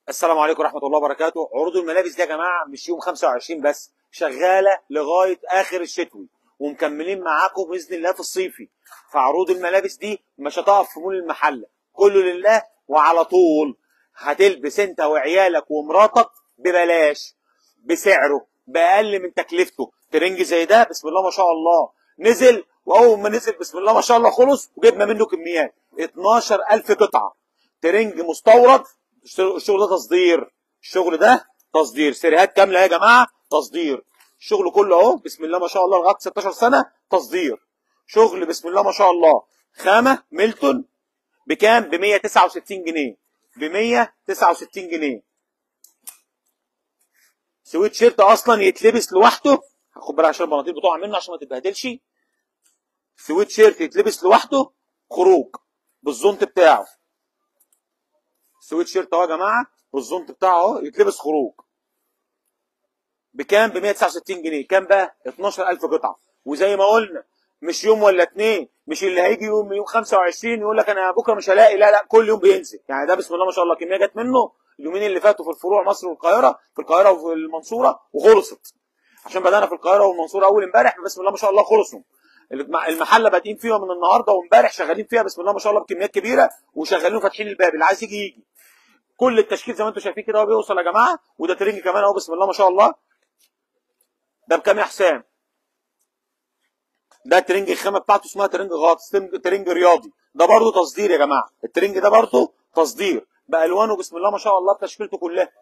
السلام عليكم ورحمة الله وبركاته. عروض الملابس دي يا جماعة مش يوم 25 بس، شغالة لغاية آخر الشتوي ومكملين معاكم بإذن الله في الصيفي. فعروض الملابس دي مش هتقف في مول المحلة، كله لله وعلى طول. هتلبس انت وعيالك ومراتك ببلاش، بسعره بأقل من تكلفته. ترنج زي ده بسم الله ما شاء الله نزل، وأول ما نزل بسم الله ما شاء الله خلص وجبنا منه كميات 12000 قطعة. ترنج مستورد، الشغل ده تصدير، الشغل ده تصدير، سيريهات كامله يا جماعه تصدير. الشغل كله اهو بسم الله ما شاء الله لغايه 16 سنه تصدير. شغل بسم الله ما شاء الله. خامه ميلتون بكام؟ ب 169 جنيه، ب 169 جنيه. سويت شيرت اصلا يتلبس لوحده، هاخد بالك عشان البناطيل بتقع منه عشان ما تتبهدلش. سويت شيرت يتلبس لوحده خروج بالزونت بتاعه. سويت شيرت اهو يا جماعه والزونت بتاعه اهو يتلبس خروج بكام؟ ب 169 جنيه. كام بقى؟ 12000 قطعه. وزي ما قلنا مش يوم ولا اتنين، مش اللي هيجي يوم 25 يقول لك انا بكره مش هلاقي، لا لا، كل يوم بينزل. يعني ده بسم الله ما شاء الله كميه جت منه اليومين اللي فاتوا في الفروع مصر والقاهره، في القاهره وفي المنصوره وخلصت. عشان بدانا في القاهره والمنصوره اول امبارح بسم الله ما شاء الله خلصوا. المحله بادئين فيها من النهارده وامبارح شغالين فيها بسم الله ما شاء الله بكميات كبيره وشغالين فاتحين الباب، اللي عايز يجي يجي. كل التشكيل زي ما انتم شايفين كده هو بيوصل يا جماعه. وده ترنج كمان اهو بسم الله ما شاء الله. ده بكام يا حسام؟ ده ترنج الخامه بتاعته اسمها ترنج غاطس، ترنج رياضي. ده برضه تصدير يا جماعه، الترنج ده برضه تصدير بالوانه بسم الله ما شاء الله بتشكيلته كلها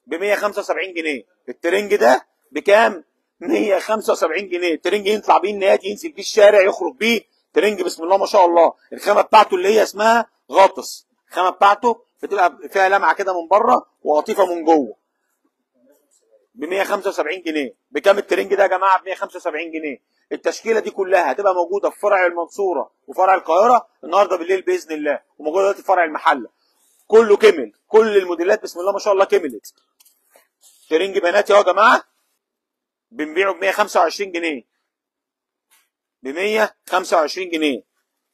ب 175 جنيه. الترنج ده بكام؟ 175 جنيه. الترنج يطلع بيه النادي، ينزل بيه الشارع، يخرج بيه. ترنج بسم الله ما شاء الله. الخامه بتاعته اللي هي اسمها غاطس، الخامه بتاعته بتبقى فيها لمعه كده من بره وقطيفه من جوه. ب 175 جنيه. بكام الترنج ده يا جماعه؟ ب 175 جنيه. التشكيله دي كلها هتبقى موجوده في فرع المنصوره وفرع القاهره النهارده بالليل باذن الله، وموجوده دلوقتي في فرع المحله. كله كمل، كل الموديلات بسم الله ما شاء الله كملت. ترنج بناتي اهو يا جماعه بنبيعه ب 125 جنيه، ب 125 جنيه.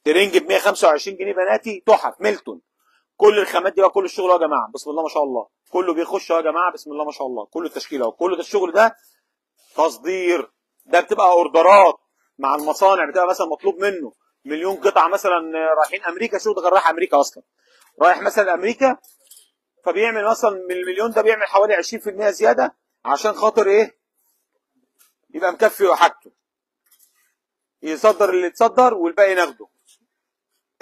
ترنج ب 125 جنيه بناتي تحف ميلتون. كل الخامات دي وكل الشغل يا جماعه بسم الله ما شاء الله كله بيخش يا جماعه بسم الله ما شاء الله. كل التشكيله وكل ده الشغل ده تصدير. ده بتبقى اوردرات مع المصانع، بتبقى مثلا مطلوب منه مليون قطعه مثلا رايحين امريكا. شو ده رايح امريكا اصلا، رايح مثلا امريكا، فبيعمل مثلا من المليون ده بيعمل حوالي 20% زياده عشان خاطر ايه؟ يبقى مكفي حاجته، يصدر اللي يتصدر والباقي ناخده.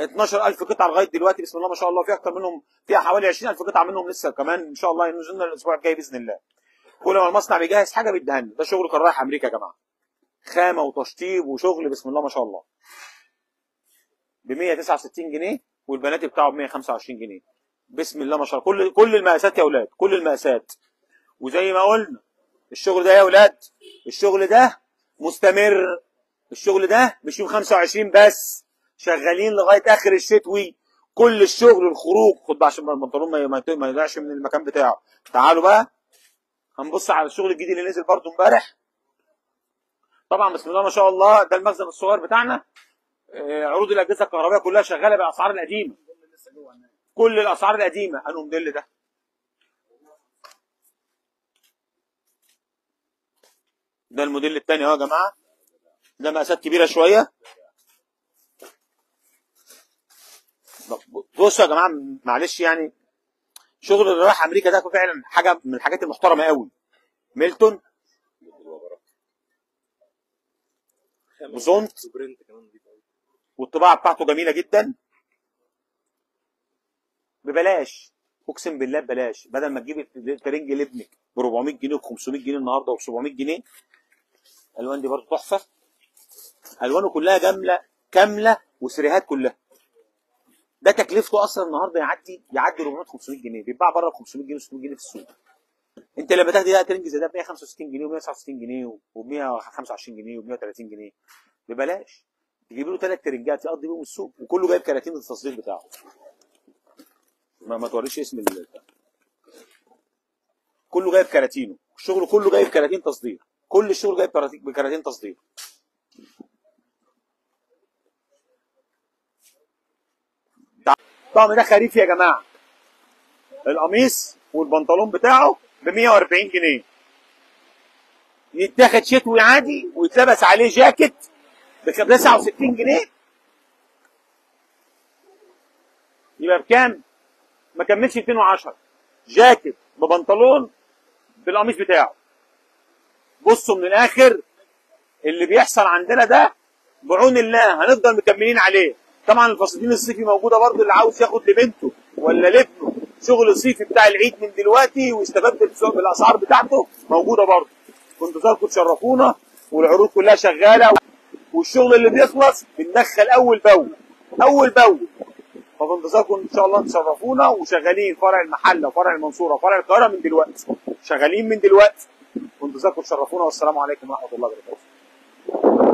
12000 قطعه لغايه دلوقتي بسم الله ما شاء الله، في اكتر منهم، فيها حوالي 20000 قطعه منهم لسه كمان ان شاء الله ينزلنا الاسبوع الجاي باذن الله. كل ما المصنع بيجهز حاجه بيديها لنا. ده شغل كان رايح امريكا يا جماعه، خامه وتشطيب وشغل بسم الله ما شاء الله. ب 169 جنيه والبنات بتاعه ب 125 جنيه. بسم الله ما شاء الله. كل المقاسات يا اولاد، كل المقاسات. وزي ما قلنا الشغل ده يا اولاد، الشغل ده مستمر. الشغل ده مش يوم 25 بس، شغالين لغايه اخر الشتوي. كل الشغل الخروج. خد بقى عشان البنطلون ما يضيعش من المكان بتاعه. تعالوا بقى هنبص على الشغل الجديد اللي نزل برده امبارح. طبعا بسم الله ما شاء الله ده المخزن الصغير بتاعنا. عروض الاجهزه الكهربائيه كلها شغاله بالاسعار القديمه، كل الاسعار القديمه. انه موديل ده، ده الموديل الثاني اهو يا جماعه. ده مقاسات كبيره شويه. بصوا يا جماعه معلش يعني، شغل اللي راح امريكا ده فعلا حاجه من الحاجات المحترمه قوي. ميلتون وزونت، والطباعه بتاعته جميله جدا. ببلاش، اقسم بالله ببلاش. بدل ما تجيب الترنج لابنك ب 400 جنيه و 500 جنيه النهارده وب 700 جنيه. الالوان دي برضه تحفه، الوانه كلها جامله كامله وسريهات كلها. ده تكلفته اصلا النهارده يعدي 400 500 جنيه، بيتباع بره ب 500 جنيه و 600 جنيه في السوق. انت لما تاخدي ده ترنج زي ده ب 165 جنيه و169 جنيه و125 جنيه و130 جنيه ببلاش. تجيب له ثلاث ترنجات يقضي بيهم السوق، وكله جايب كراتين التصدير بتاعه. ما توريش اسم كله جايب كراتينه. الشغل كله جايب كراتين تصدير، كل الشغل جايب بكراتين تصدير. الطقم ده خريفي يا جماعه، القميص والبنطلون بتاعه ب 140 جنيه. يتاخد شتوي عادي ويتلبس عليه جاكيت ب 69 جنيه. يبقى بكام؟ ما كملش 210. جاكيت ببنطلون بالقميص بتاعه. بصوا من الاخر اللي بيحصل عندنا ده بعون الله هنفضل مكملين عليه. طبعا الفساتين الصيفي موجوده برضه، اللي عاوز ياخد لبنته ولا لابنه شغل صيفي بتاع العيد من دلوقتي ويستفاد بالاسعار بتاعته موجوده برضه. كنتوا تاركم تشرفونا والعروض كلها شغاله، والشغل اللي بيخلص بندخل اول باول اول باول. ففي انتظاركم ان شاء الله تشرفونا، وشغالين فرع المحله وفرع المنصوره وفرع القاهره من دلوقتي، شغالين من دلوقتي. في انتظاركم تشرفونا، والسلام عليكم ورحمه الله وبركاته.